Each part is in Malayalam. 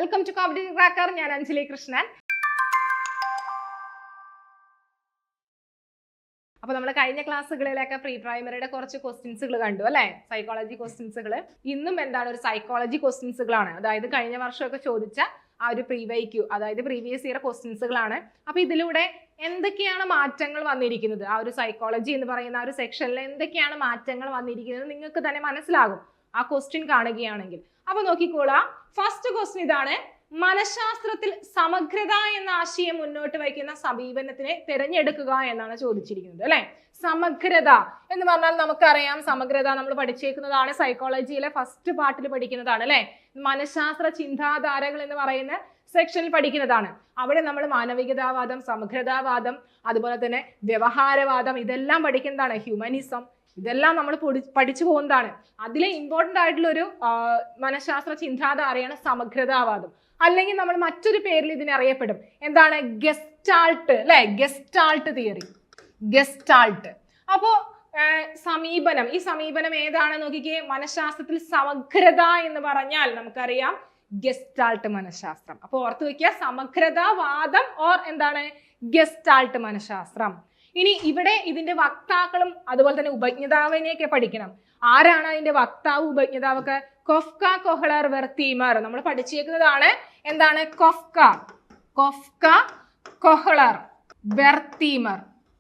Welcome to competitive cracker. ഞാൻ അഞ്ജലി കൃഷ്ണൻ. അപ്പോൾ നമ്മൾ കഴിഞ്ഞ ക്ലാസ്സുകളിലൊക്കെ പ്രീ പ്രൈമറിയുടെ കുറച്ച് ക്വസ്റ്റ്യൻസുകൾ കണ്ടു അല്ലേ, സൈക്കോളജി ക്വസ്റ്റ്യൻസുകൾ. ഇന്നും എന്താണ് ഒരു സൈക്കോളജി ക്വസ്റ്റ്യൻസുകളാണ്, അതായത് കഴിഞ്ഞ വർഷമൊക്കെ ചോദിച്ച ആ ഒരു പ്രീവൈക്യു, അതായത് പ്രീവിയസ് ഇയർ ക്വസ്റ്റ്യൻസുകളാണ്. അപ്പോൾ ഇതിലൂടെ എന്തൊക്കെയാണ് മാറ്റങ്ങൾ വന്നിരിക്കുന്നത്, ആ ഒരു സൈക്കോളജി എന്ന് പറയുന്ന ആ ഒരു സെക്ഷനിൽ എന്തൊക്കെയാണ് മാറ്റങ്ങൾ വന്നിരിക്കുന്നത് നിങ്ങൾക്ക് തന്നെ മനസ്സിലാകും ആ ക്വസ്റ്റ്യൻ കാണുകയാണെങ്കിൽ. അപ്പൊ നോക്കിക്കോളാം, ഫസ്റ്റ് ക്വസ്റ്റ്യൻ ഇതാണ്: മനഃശാസ്ത്രത്തിൽ സമഗ്രത എന്ന ആശയം മുന്നോട്ട് വയ്ക്കുന്ന സമീപനത്തിനെ തിരഞ്ഞെടുക്കുക എന്നാണ് ചോദിച്ചിരിക്കുന്നത് അല്ലെ. സമഗ്രത എന്ന് പറഞ്ഞാൽ നമുക്കറിയാം, സമഗ്രത നമ്മൾ പഠിച്ചേക്കുന്നതാണ്, സൈക്കോളജിയിലെ ഫസ്റ്റ് പാർട്ടിൽ പഠിക്കുന്നതാണ് അല്ലെ. മനഃശാസ്ത്ര ചിന്താധാരകൾ എന്ന് പറയുന്ന സെക്ഷനിൽ പഠിക്കുന്നതാണ്. അവിടെ നമ്മൾ മാനവികതാവാദം, സമഗ്രതാവാദം, അതുപോലെ തന്നെ വ്യവഹാരവാദം, ഇതെല്ലാം പഠിക്കുന്നതാണ്. ഹ്യൂമനിസം, ഇതെല്ലാം നമ്മൾ പഠിച്ചു പോകുന്നതാണ്. അതിലെ ഇമ്പോർട്ടൻ്റ് ആയിട്ടുള്ള ഒരു മനഃശാസ്ത്ര ചിന്താധാരയാണ് സമഗ്രതാവാദം, അല്ലെങ്കിൽ നമ്മൾ മറ്റൊരു പേരിൽ ഇതിനെ അറിയപ്പെടും. എന്താണ്? ഗസ്റ്റാൾട്ട് അല്ലെ, ഗസ്റ്റാൾട്ട് തിയറി, ഗസ്റ്റാൾട്ട്. അപ്പോ സമീപനം, ഈ സമീപനം ഏതാണ് നോക്കിക്കേ. മനഃശാസ്ത്രത്തിൽ സമഗ്രത എന്ന് പറഞ്ഞാൽ നമുക്കറിയാം ഗസ്റ്റാൾട്ട് മനഃശാസ്ത്രം. അപ്പൊ ഓർത്തു വെക്കുക, സമഗ്രതാവാദം ഓർ എന്താണ് ഗസ്റ്റാൾട്ട് മനഃശാസ്ത്രം. ഇനി ഇവിടെ ഇതിന്റെ വക്താക്കളും അതുപോലെ തന്നെ ഉപജ്ഞാതാവിനെയൊക്കെ പഠിക്കണം. ആരാണ് അതിന്റെ വക്താവ്, ഉപജ്ഞാതാവൊക്കെ? കൊഫ്ക, കൊഹ്ലർ, വെർത്തീമർ. നമ്മൾ പഠിച്ചേക്കുന്നതാണ്. എന്താണ്? കൊഫ്ക, കൊഹ്ലർ, വെർത്തീമർ.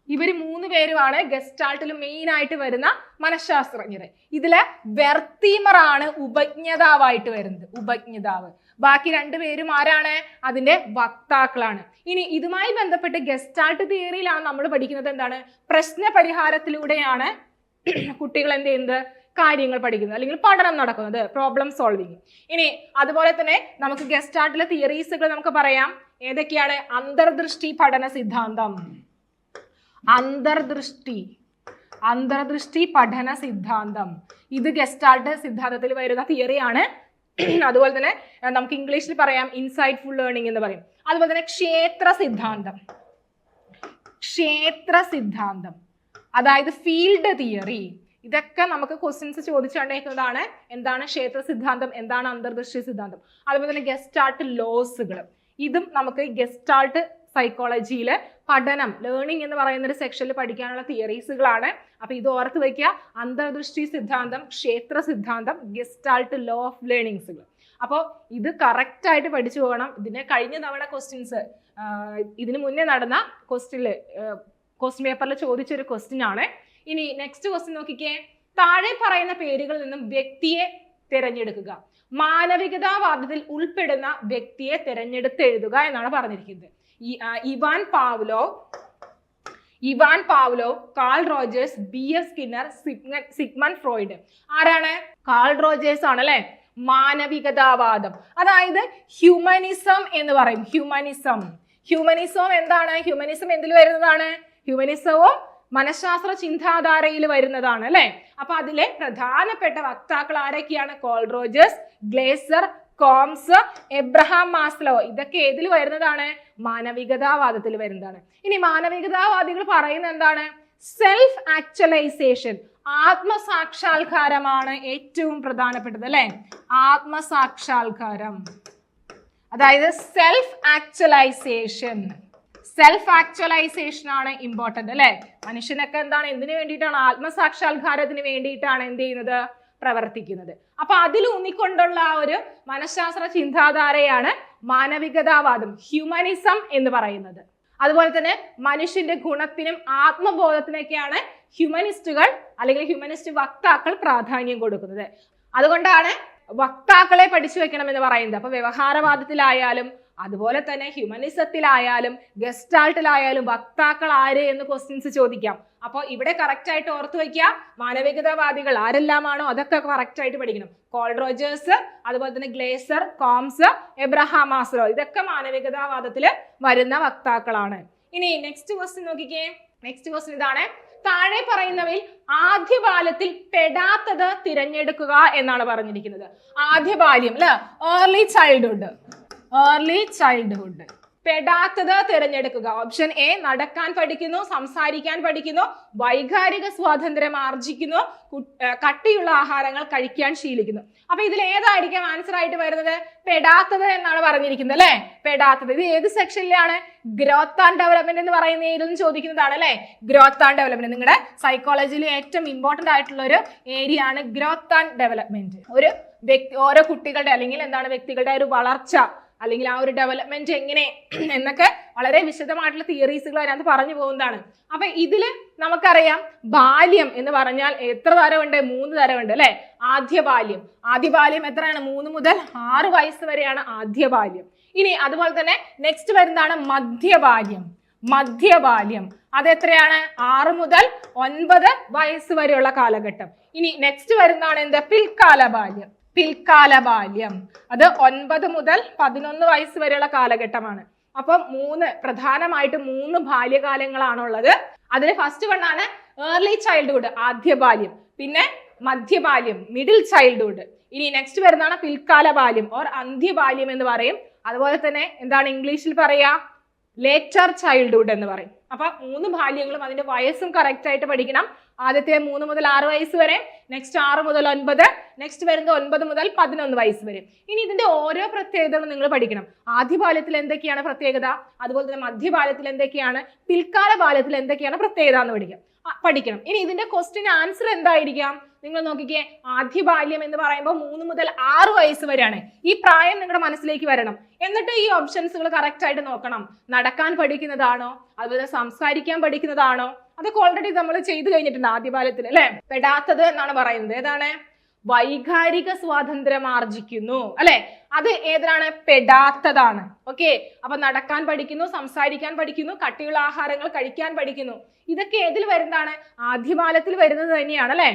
ഇവര് മൂന്ന് പേരുമാണ് ഗസ്റ്റാൾട്ടിൽ മെയിൻ ആയിട്ട് വരുന്ന മനഃശാസ്ത്രജ്ഞര്. ഇതില് വെർത്തീമർ ആണ് ഉപജ്ഞാതാവായിട്ട് വരുന്നത്, ഉപജ്ഞാതാവ്. ബാക്കി രണ്ടുപേരും ആരാണ്? അതിന്റെ വക്താക്കളാണ്. ഇനി ഇതുമായി ബന്ധപ്പെട്ട് ഗസ്റ്റാൾട്ട് തിയറിയിലാണ് നമ്മൾ പഠിക്കുന്നത് എന്താണ്? പ്രശ്ന പരിഹാരത്തിലൂടെയാണ് കുട്ടികൾ എന്ത് ചെയ്യുന്നത്? കാര്യങ്ങൾ പഠിക്കുന്നത്, അല്ലെങ്കിൽ പഠനം നടക്കുന്നത്, പ്രോബ്ലം സോൾവിങ്. ഇനി അതുപോലെ തന്നെ നമുക്ക് ഗസ്റ്റാൾട്ടിലെ തിയറീസുകൾ നമുക്ക് പറയാം. ഏതൊക്കെയാണ്? അന്തർദൃഷ്ടി പഠന സിദ്ധാന്തം, അന്തർദൃഷ്ടി പഠന സിദ്ധാന്തം. ഇത് ഗസ്റ്റാൾട്ട് സിദ്ധാന്തത്തിൽ വരുന്ന തിയറിയാണ്. അതുപോലെ തന്നെ നമുക്ക് ഇംഗ്ലീഷിൽ പറയാം ഇൻസൈറ്റ്ഫുൾ ലേണിംഗ് എന്ന് പറയും. അതുപോലെ തന്നെ ക്ഷേത്ര സിദ്ധാന്തം, അതായത് ഫീൽഡ് തിയറി. ഇതൊക്കെ നമുക്ക് ക്വസ്റ്റ്യൻസ് ചോദിച്ചുകൊണ്ടേക്കുന്നതാണ്. എന്താണ് ക്ഷേത്ര സിദ്ധാന്തം, എന്താണ് അന്തർദൃഷ്ടി സിദ്ധാന്തം. അതുപോലെ തന്നെ ഗസ്റ്റാൾട്ട് ലോസുകൾ, ഇതും നമുക്ക് ഗസ്റ്റാൾട്ട് സൈക്കോളജിയില് പഠനം, ലേണിംഗ് എന്ന് പറയുന്ന ഒരു സെക്ഷനിൽ പഠിക്കാനുള്ള തിയറീസുകളാണ്. അപ്പൊ ഇത് ഓർത്ത് വയ്ക്കുക: അന്തർദൃഷ്ടി സിദ്ധാന്തം, ക്ഷേത്ര സിദ്ധാന്തം, ഗസ്റ്റാൾട്ട് ലോ ഓഫ് ലേണിംഗ്സുകൾ. അപ്പോൾ ഇത് കറക്റ്റ് ആയിട്ട് പഠിച്ചു പോകണം. ഇതിനെ കഴിഞ്ഞ തവണ ക്വസ്റ്റ്യൻസ്, ഇതിന് മുന്നേ നടന്ന ക്വസ്റ്റ്യൻ പേപ്പറിൽ ചോദിച്ചൊരു ക്വസ്റ്റ്യൻ ആണ്. ഇനി നെക്സ്റ്റ് ക്വസ്റ്റ്യൻ നോക്കിക്കേ. താഴെ പറയുന്ന പേരുകളിൽ നിന്നും വ്യക്തിയെ തിരഞ്ഞെടുക്കുക. മാനവികതാവാദത്തിൽ ഉൾപ്പെടുന്ന വ്യക്തിയെ തിരഞ്ഞെടുത്ത് എഴുതുക എന്നാണ് പറഞ്ഞിരിക്കുന്നത്. Ivan Pavlov, call Rogers, B.F. Skinner, Sigmund Freud. ആരാണ്? കാൾ റോജേഴ്സ് ആണ് അല്ലെ. മാനവികതാവാദം, അതായത് ഹ്യൂമനിസം എന്ന് പറയും. ഹ്യൂമനിസം എന്താണ്? ഹ്യൂമനിസം എന്തിൽ വരുന്നതാണ്? ഹ്യൂമനിസവും മനഃശാസ്ത്ര ചിന്താധാരയിൽ വരുന്നതാണ് അല്ലെ. അപ്പൊ അതിലെ പ്രധാനപ്പെട്ട വക്താക്കൾ ആരൊക്കെയാണ്? Call Rogers, glazed, coms, Abraham Maslow. ഇതൊക്കെ ഏതിൽ വരുന്നതാണ്? മാനവികതാവാദത്തിൽ വരുന്നതാണ്. ഇനി മാനവികതാവാദികൾ പറയുന്നത് എന്താണ്? സെൽഫ് ആക്ച്വലൈസേഷൻ, ആത്മസാക്ഷാത്കാരമാണ് ഏറ്റവും പ്രധാനപ്പെട്ടത് അല്ലെ. ആത്മസാക്ഷാത്കാരം, അതായത് സെൽഫ് ആക്ച്വലൈസേഷൻ ആണ് ഇമ്പോർട്ടന്റ് അല്ലെ. മനുഷ്യനൊക്കെ എന്താണ്, എന്തിനു വേണ്ടിയിട്ടാണ്? ആത്മസാക്ഷാത്കാരത്തിന് വേണ്ടിയിട്ടാണ് എന്ത് ചെയ്യുന്നത്? പ്രവർത്തിക്കുന്നത്. അപ്പൊ അതിൽ ഊന്നിക്കൊണ്ടുള്ള ആ ഒരു മനഃശാസ്ത്ര ചിന്താധാരയാണ് മാനവികതാവാദം, ഹ്യൂമനിസം എന്ന് പറയുന്നത്. അതുപോലെ തന്നെ മനുഷ്യന്റെ ഗുണത്തിനും ആത്മബോധത്തിനൊക്കെയാണ് ഹ്യൂമനിസ്റ്റുകൾ അല്ലെങ്കിൽ ഹ്യൂമനിസ്റ്റ് വക്താക്കൾ പ്രാധാന്യം കൊടുക്കുന്നത്. അതുകൊണ്ടാണ് വക്താക്കളെ പഠിച്ചു വെക്കണം എന്ന് പറയുന്നത്. അപ്പൊ വ്യവഹാരവാദത്തിലായാലും അതുപോലെ തന്നെ ഹ്യൂമനിസത്തിലായാലും ഗസ്റ്റാൾട്ടിലായാലും വക്താക്കൾ ആര് എന്ന് ക്വസ്റ്റ്യൻസ് ചോദിക്കാം. അപ്പോൾ ഇവിടെ കറക്റ്റ് ആയിട്ട് ഓർത്തു വയ്ക്കുക, മാനവികതാവാദികൾ ആരെല്ലാമാണോ അതൊക്കെ കറക്റ്റ് ആയിട്ട് പഠിക്കണം. കോൾ റോജേഴ്സ്, അതുപോലെ തന്നെ ഗ്ലേസർ, കോംസ്, എബ്രഹാം മാസ്ലോ, ഇതൊക്കെ മാനവികതാവാദത്തിൽ വരുന്ന വക്താക്കളാണ്. ഇനി നെക്സ്റ്റ് ക്വസ്റ്റ്യൻ നോക്കിക്കേ. നെക്സ്റ്റ് ക്വസ്റ്റ്യൻ ഇതാണ്: താഴെ പറയുന്നവയിൽ ആദ്യ ബാല്യത്തിൽ പെടാത്തത് തിരഞ്ഞെടുക്കുക എന്നാണ് പറഞ്ഞിരിക്കുന്നത്. ആദ്യ ബാല്യം അല്ലെ, ഏർലി ചൈൽഡ്ഹുഡ്. പെടാത്തത് തിരഞ്ഞെടുക്കുക. ഓപ്ഷൻ എ, നടക്കാൻ പഠിക്കുന്നു, സംസാരിക്കാൻ പഠിക്കുന്നു, വൈകാരിക സ്വാതന്ത്ര്യം ആർജിക്കുന്നു, കട്ടിയുള്ള ആഹാരങ്ങൾ കഴിക്കാൻ ശീലിക്കുന്നു. അപ്പൊ ഇതിൽ ഏതായിരിക്കും ആൻസർ ആയിട്ട് വരുന്നത്? പെടാത്തത് എന്നാണ് പറഞ്ഞിരിക്കുന്നത് അല്ലെ. പെടാത്തത് ഇത് ഏത് സെക്ഷനിലാണ്? ഗ്രോത്ത് ആൻഡ് ഡെവലപ്മെന്റ് എന്ന് പറയുന്ന ഏതെന്ന് ചോദിക്കുന്നതാണ് അല്ലെ. ഗ്രോത്ത് ആൻഡ് ഡെവലപ്മെന്റ് നിങ്ങളുടെ സൈക്കോളജിയിൽ ഏറ്റവും ഇമ്പോർട്ടന്റ് ആയിട്ടുള്ള ഒരു ഏരിയ ആണ് ഗ്രോത്ത് ആൻഡ് ഡെവലപ്മെന്റ്. ഒരു ഓരോ കുട്ടികളുടെ അല്ലെങ്കിൽ എന്താണ് വ്യക്തികളുടെ ഒരു വളർച്ച അല്ലെങ്കിൽ ആ ഒരു ഡെവലപ്മെന്റ് എങ്ങനെ എന്നൊക്കെ വളരെ വിശദമായിട്ടുള്ള തിയറീസുകൾ അതിനകത്ത് പറഞ്ഞു പോകുന്നതാണ്. അപ്പൊ ഇതില് നമുക്കറിയാം ബാല്യം എന്ന് പറഞ്ഞാൽ എത്ര തരമുണ്ട്? 3 തരമുണ്ട് അല്ലെ. ആദ്യ ബാല്യം എത്രയാണ്? 3 മുതൽ 6 വയസ്സ് വരെയാണ് ആദ്യ ബാല്യം. ഇനി അതുപോലെ തന്നെ നെക്സ്റ്റ് വരുന്നതാണ് മധ്യബാല്യം. അതെത്രയാണ്? 6 മുതൽ 9 വയസ്സ് വരെയുള്ള കാലഘട്ടം. ഇനി നെക്സ്റ്റ് വരുന്നതാണ് എന്ത്? പിൽക്കാല ബാല്യം. അത് 9 മുതൽ 11 വയസ്സ് വരെയുള്ള കാലഘട്ടമാണ്. അപ്പം പ്രധാനമായിട്ട് 3 ബാല്യകാലങ്ങളാണുള്ളത്. അതിൽ ഫസ്റ്റ് വൺ ആണ് ഏർലി ചൈൽഡ്ഹുഡ്, ആദ്യ ബാല്യം. പിന്നെ മധ്യബാല്യം, മിഡിൽ ചൈൽഡ്ഹുഡ്. ഇനി നെക്സ്റ്റ് വരുന്നതാണ് പിൽക്കാല ബാല്യം ഓർ അന്ത്യബാല്യം എന്ന് പറയും. അതുപോലെ തന്നെ എന്താണ് ഇംഗ്ലീഷിൽ പറയാ? ലേറ്റർ ചൈൽഡ്ഹുഡ് എന്ന് പറയും. അപ്പൊ 3 ബാല്യങ്ങളും അതിന്റെ വയസ്സും കറക്റ്റ് ആയിട്ട് പഠിക്കണം. ആദ്യത്തെ 3 മുതൽ 6 വയസ്സ് വരെ, നെക്സ്റ്റ് 6 മുതൽ 9, നെക്സ്റ്റ് വരുന്നത് 9 മുതൽ 11 വയസ്സ് വരെ. ഇനി ഇതിന്റെ ഓരോ പ്രത്യേകതകളും നിങ്ങൾ പഠിക്കണം. ആദ്യ ബാല്യത്തിൽ എന്തൊക്കെയാണ് പ്രത്യേകത, അതുപോലെ തന്നെ മധ്യബാല്യത്തിൽ എന്തൊക്കെയാണ്, പിൽക്കാല ബാല്യത്തിൽ എന്തൊക്കെയാണ് പ്രത്യേകത എന്ന് പഠിക്കണം. ഇനി ഇതിന്റെ ക്വസ്റ്റ്യൻ ആൻസർ എന്തായിരിക്കാം? നിങ്ങൾ നോക്കിക്കേ, ആദ്യ ബാല്യം എന്ന് പറയുമ്പോൾ 3 മുതൽ 6 വയസ്സ് വരെയാണ്. ഈ പ്രായം നിങ്ങളുടെ മനസ്സിലേക്ക് വരണം. എന്നിട്ട് ഈ ഓപ്ഷൻസുകൾ കറക്റ്റ് ആയിട്ട് നോക്കണം. നടക്കാൻ പഠിക്കുന്നതാണോ, അതുപോലെ സംസാരിക്കാൻ പഠിക്കുന്നതാണോ? അതൊക്കെ ഓൾറെഡി നമ്മൾ ചെയ്തു കഴിഞ്ഞിട്ടുണ്ട് ആദ്യ ബാല്യത്തിൽ അല്ലെ. പെടാത്തത് എന്നാണ് പറയുന്നത്. ഏതാണ്? വൈകാരിക സ്വാതന്ത്ര്യം ആർജിക്കുന്നു അല്ലെ. അത് ഏതാണ്? പെടാത്തതാണ്. ഓക്കെ. അപ്പൊ നടക്കാൻ പഠിക്കുന്നു, സംസാരിക്കാൻ പഠിക്കുന്നു, കട്ടിയുള്ള ആഹാരങ്ങൾ കഴിക്കാൻ പഠിക്കുന്നു. ഇതൊക്കെ ഏതിൽ വരുന്നതാണ്? ആദ്യബാല്യത്തിൽ വരുന്നത് തന്നെയാണ് അല്ലെ.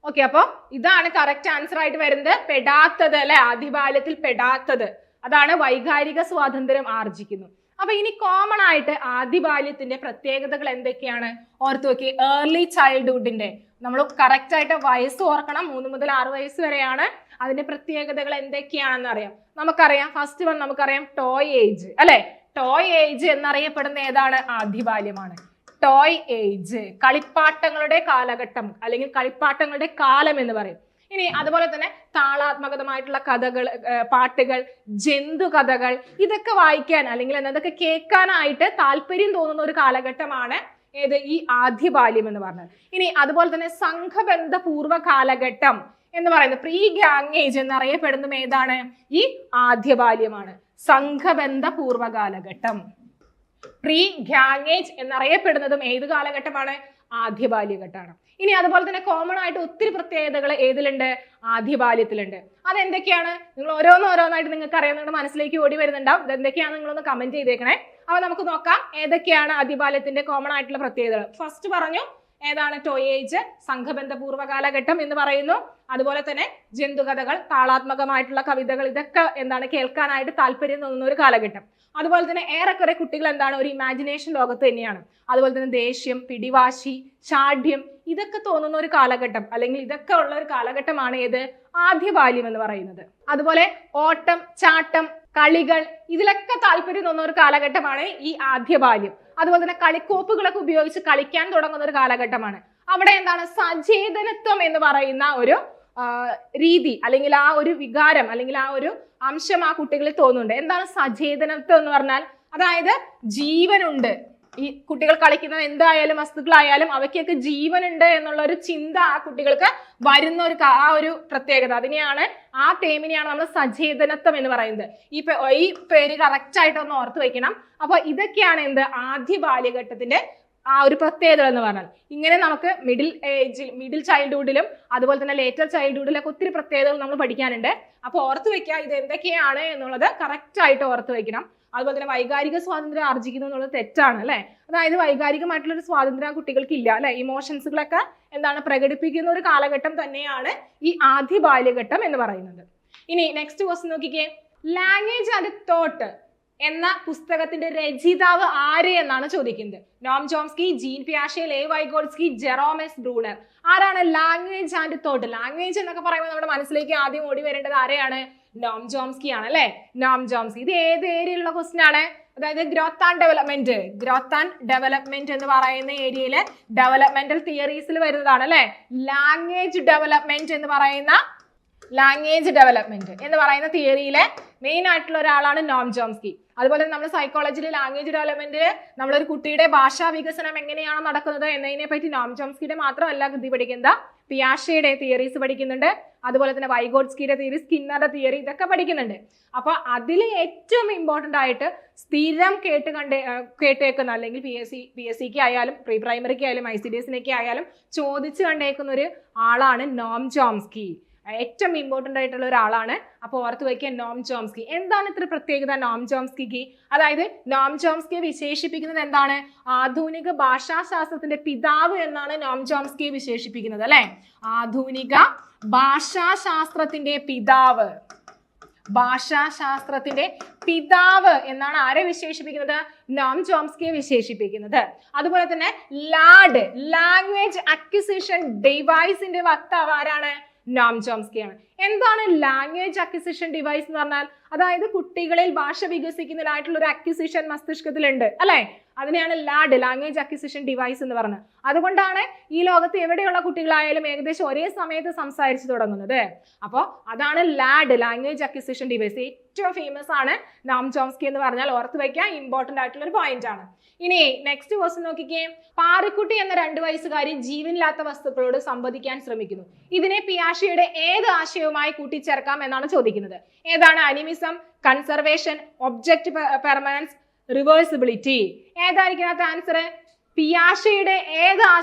ഓക്കെ. അപ്പൊ ഇതാണ് കറക്റ്റ് ആൻസർ ആയിട്ട് വരുന്നത്. പെടാത്തത് അല്ലെ. ആദ്യബാല്യത്തിൽ പെടാത്തത് അതാണ് വൈകാരിക സ്വാതന്ത്ര്യം ആർജിക്കുന്നു. അപ്പൊ ഇനി കോമൺ ആയിട്ട് ആദ്യ ബാല്യത്തിന്റെ പ്രത്യേകതകൾ എന്തൊക്കെയാണ് ഓർത്ത് നോക്കി. ഏർലി ചൈൽഡ്ഹുഡിന്റെ നമ്മൾ കറക്റ്റ് ആയിട്ട് വയസ്സ് ഓർക്കണം. 3 മുതൽ 6 വയസ്സ് വരെയാണ്. അതിന്റെ പ്രത്യേകതകൾ എന്തൊക്കെയാണെന്ന് അറിയാം. നമുക്കറിയാം ഫസ്റ്റ് വൺ നമുക്കറിയാം ടോയ് ഏജ് അല്ലെ. ടോയ് ഏജ് എന്നറിയപ്പെടുന്ന ഏതാണ്? ആദ്യ ബാല്യമാണ്. ടോയ് ഏജ്, കളിപ്പാട്ടങ്ങളുടെ കാലഘട്ടം അല്ലെങ്കിൽ കളിപ്പാട്ടങ്ങളുടെ കാലം എന്ന് പറയും. ഇനി അതുപോലെ തന്നെ താളാത്മകമായിട്ടുള്ള കഥകൾ, പാട്ടുകൾ, ജന്തു കഥകൾ, ഇതൊക്കെ വായിക്കാൻ അല്ലെങ്കിൽ അതൊക്കെ കേൾക്കാനായിട്ട് താല്പര്യം തോന്നുന്ന ഒരു കാലഘട്ടമാണ് ഏത്? ഈ ആദ്യ ബാല്യം എന്ന് പറഞ്ഞത്. ഇനി അതുപോലെ തന്നെ സംഘബന്ധ പൂർവ്വ കാലഘട്ടം എന്ന് പറയുന്നത് പ്രീ ഗ്യാങ് ഏജ് എന്നറിയപ്പെടുന്നതും ഏതാണ്? ഈ ആദ്യ ബാല്യമാണ്. സംഘബന്ധ പൂർവ്വ കാലഘട്ടം, പ്രീ ഗ്യാങ് ഏജ് എന്നറിയപ്പെടുന്നതും ഏത് കാലഘട്ടമാണ്? ആദ്യ ബാല്യഘട്ടമാണ്. ഇനി അതുപോലെ തന്നെ കോമൺ ആയിട്ട് ഒത്തിരി പ്രത്യേകതകൾ ഏതിലുണ്ട്? ആദ്യ ബാല്യത്തിലുണ്ട്. അതെന്തൊക്കെയാണ്? നിങ്ങൾ ഓരോന്നായിട്ട് നിങ്ങൾക്ക് അറിയാം, നിങ്ങളുടെ മനസ്സിലേക്ക് ഓടി വരുന്നുണ്ടാവും. ഇതെന്തൊക്കെയാണ് നിങ്ങളൊന്ന് കമന്റ് ചെയ്തേക്കണേ. അപ്പൊ നമുക്ക് നോക്കാം ഏതൊക്കെയാണ് ആദ്യ ബാല്യത്തിന്റെ കോമൺ ആയിട്ടുള്ള പ്രത്യേകതകൾ. ഫസ്റ്റ് പറഞ്ഞു ഏതാണ്? ടോയ് ഏജ്, സംഘബന്ധ പൂർവ്വ കാലഘട്ടം എന്ന് പറയുന്നു. അതുപോലെ തന്നെ ജന്തുകഥകൾ, താളാത്മകമായിട്ടുള്ള കവിതകൾ, ഇതൊക്കെ എന്താണ് കേൾക്കാനായിട്ട് താല്പര്യം തോന്നുന്ന ഒരു കാലഘട്ടം. അതുപോലെ തന്നെ ഏറെക്കുറെ കുട്ടികൾ എന്താണ് ഒരു ഇമാജിനേഷൻ ലോകത്ത് തന്നെയാണ്. അതുപോലെ തന്നെ ദേഷ്യം, പിടിവാശി, ഷാഠ്യം ഇതൊക്കെ തോന്നുന്ന ഒരു കാലഘട്ടം അല്ലെങ്കിൽ ഇതൊക്കെ ഉള്ള ഒരു കാലഘട്ടമാണ് ഏത്? ആദ്യ ബാല്യം എന്ന് പറയുന്നത്. അതുപോലെ ഓട്ടം, ചാട്ടം, കളികൾ ഇതിലൊക്കെ താല്പര്യം തോന്നുന്ന ഒരു കാലഘട്ടമാണ് ഈ ആദ്യ ബാല്യം. അതുപോലെ തന്നെ കളിക്കോപ്പുകളൊക്കെ ഉപയോഗിച്ച് കളിക്കാൻ തുടങ്ങുന്ന ഒരു കാലഘട്ടമാണ്. അവിടെ എന്താണ്? സചേതനത്വം എന്ന് പറയുന്ന ഒരു രീതി അല്ലെങ്കിൽ ആ ഒരു വികാരം അല്ലെങ്കിൽ ആ ഒരു അംശം ആ കുട്ടികളിൽ തോന്നുന്നുണ്ട്. എന്താണ് സചേതനത്വം എന്ന് പറഞ്ഞാൽ? അതായത് ജീവനുണ്ട്, ഈ കുട്ടികൾ കളിക്കുന്ന എന്തായാലും വസ്തുക്കളായാലും അവയ്ക്കൊക്കെ ജീവനുണ്ട് എന്നുള്ള ഒരു ചിന്ത ആ കുട്ടികൾക്ക് വരുന്ന ആ ഒരു പ്രത്യേകത, അതിനെയാണ് ആ ടേമിനെയാണ് നമ്മൾ സചേതനത്വം എന്ന് പറയുന്നത്. ഈ പേര് കറക്റ്റ് ആയിട്ട് ഒന്ന് ഓർത്ത് വെക്കണം. അപ്പൊ ഇതൊക്കെയാണ് എന്ത്? ആദ്യ ബാല്യഘട്ടത്തിന്റെ ആ ഒരു പ്രത്യേകത എന്ന് പറഞ്ഞാൽ. ഇങ്ങനെ നമുക്ക് മിഡിൽ ചൈൽഡ്ഹുഡിലും അതുപോലെ തന്നെ ലേറ്റർ ചൈൽഡ്ഹുഡിലൊക്കെ ഒത്തിരി പ്രത്യേകതകൾ നമ്മൾ പഠിക്കാനുണ്ട്. അപ്പൊ ഓർത്ത് വെക്കുക ഇത് എന്തൊക്കെയാണ് എന്നുള്ളത് കറക്റ്റ് ആയിട്ട് ഓർത്ത് വെക്കണം. അതുപോലെ തന്നെ വൈകാരിക സ്വാതന്ത്ര്യം ആർജിക്കുന്നു എന്നുള്ളത് തെറ്റാണ് അല്ലെ. അതായത് വൈകാരികമായിട്ടുള്ള ഒരു സ്വാതന്ത്ര്യം കുട്ടികൾക്ക് ഇല്ല അല്ലെ. ഇമോഷൻസുകളൊക്കെ എന്താണ് പ്രകടിപ്പിക്കുന്ന ഒരു കാലഘട്ടം തന്നെയാണ് ഈ ആദ്യ ബാല്യഘട്ടം എന്ന് പറയുന്നത്. ഇനി നെക്സ്റ്റ് ക്വസ്റ്റ്യൻ നോക്കിക്കേ. ലാംഗ്വേജ് ആൻഡ് തോട്ട് എന്ന പുസ്തകത്തിന്റെ രചയിതാവ് ആര് എന്നാണ് ചോദിക്കുന്നത്. നോം ചോംസ്കി, ജീൻ പിയാഷെ, Lev Vygotsky, Jerome S Bruner. ആരാണ് ലാംഗ്വേജ് ആൻഡ് തോട്ട്? ലാംഗ്വേജ് എന്നൊക്കെ പറയുമ്പോൾ നമ്മുടെ മനസ്സിലേക്ക് ആദ്യം ഓടി വരേണ്ടത് ആരെയാണ്? നോം ചോംസ്കി ആണ് അല്ലെ. നോം ചോംസ്കി ഇത് ഏത് ഏരിയയിലുള്ള ക്വസ്റ്റ്യൻ ആണ്? അതായത് ഗ്രോത്ത് ആൻഡ് ഡെവലപ്മെന്റ് എന്ന് പറയുന്ന ഏരിയയില് ഡെവലപ്മെന്റൽ തിയറീസിൽ വരുന്നതാണ് അല്ലെ. ലാംഗ്വേജ് ഡെവലപ്മെന്റ് എന്ന് പറയുന്ന തിയറിയിലെ മെയിൻ ആയിട്ടുള്ള ഒരാളാണ് നോം ചോംസ്കി. അതുപോലെ നമ്മൾ സൈക്കോളജിയിൽ ലാംഗ്വേജ് ഡെവലപ്മെന്റിൽ നമ്മളൊരു കുട്ടിയുടെ ഭാഷാ വികസനം എങ്ങനെയാണ് നടക്കുന്നത് എന്നതിനെ പറ്റി നോം ചോംസ്കിയുടെ മാത്രമല്ല ബുദ്ധി പഠിക്കുന്നത്, പിയാഷയുടെ തിയറീസ് പഠിക്കുന്നുണ്ട്, അതുപോലെ തന്നെ വൈഗോട്സ്കിയുടെ തിയറി, സ്കിന്നറുടെ തിയറി, ഇതൊക്കെ പഠിക്കുന്നുണ്ട്. അപ്പൊ അതിൽ ഏറ്റവും ഇമ്പോർട്ടന്റ് ആയിട്ട് സ്ഥിരം കേട്ടേക്കുന്ന അല്ലെങ്കിൽ പി എസ് സിക്ക് ആയാലും പ്രീ പ്രൈമറിക്ക് ആയാലും ICDSനൊക്കെ ആയാലും ചോദിച്ചു കണ്ടേക്കുന്ന ഒരു ആളാണ് നോം ചോംസ്കി. ഏറ്റവും ഇമ്പോർട്ടന്റ് ആയിട്ടുള്ള ഒരാളാണ്. അപ്പൊ ഓർത്ത് വയ്ക്കുക നോം ചോംസ്കി. എന്താണ് ഇത്ര പ്രത്യേകത നോം ചോംസ്കിക്ക്? അതായത് നോം ചോംസ്കിയെ വിശേഷിപ്പിക്കുന്നത് എന്താണ്? ആധുനിക ഭാഷാശാസ്ത്രത്തിന്റെ പിതാവ് എന്നാണ് നോം ചോംസ്കിയെ വിശേഷിപ്പിക്കുന്നത് അല്ലെ. ആധുനിക ഭാഷാശാസ്ത്രത്തിന്റെ പിതാവ് എന്നാണ് ആരെ വിശേഷിപ്പിക്കുന്നത്? നോം ചോംസ്കിയെ വിശേഷിപ്പിക്കുന്നത്. അതുപോലെ തന്നെ ലാംഗ്വേജ് അക്വിസിഷൻ ഡിവൈസിന്റെ വക്താവ് ആരാണ്? നോം ചോംസ്കിയാണ്. എന്താണ് ലാംഗ്വേജ് അക്വിസിഷൻ ഡിവൈസ് എന്ന് പറഞ്ഞാൽ? അതായത് കുട്ടികളിൽ ഭാഷ വികസിക്കുന്നതിനായിട്ടുള്ള ഒരു അക്വിസിഷൻ മസ്തിഷ്കത്തിലുണ്ട് അല്ലെ. അതിനെയാണ് ലാംഗ്വേജ് അക്വിസിഷൻ ഡിവൈസ് എന്ന് പറഞ്ഞത്. അതുകൊണ്ടാണ് ഈ ലോകത്ത് എവിടെയുള്ള കുട്ടികളായാലും ഏകദേശം ഒരേ സമയത്ത് സംസാരിച്ചു തുടങ്ങുന്നത്. അപ്പോൾ അതാണ് ലാംഗ്വേജ് അക്വിസിഷൻ ഡിവൈസ്. ഏറ്റവും ഫേമസ് ആണ് നോം ചോംസ്കി എന്ന് പറഞ്ഞാൽ ഓർത്ത് വയ്ക്കാൻ ഇമ്പോർട്ടന്റ് ആയിട്ടുള്ള ഒരു പോയിന്റ് ആണ്. ഇനി നെക്സ്റ്റ് ക്വസ്റ്റ്യൻ നോക്കിക്കേ. പാറിക്കുട്ടി എന്ന 2 വയസ്സുകാരി ജീവനില്ലാത്ത വസ്തുക്കളോട് സംവദിക്കാൻ ശ്രമിക്കുന്നു. ഇതിനെ പിയാഷയുടെ ഏത് ആശയവുമായി കൂട്ടിച്ചേർക്കാം എന്നാണ് ചോദിക്കുന്നത്. ഏതാണ്? Animism, conservation, object permanence, reversibility. ഏതായിരിക്കും ആൻസർ? പിയാഷയുടെ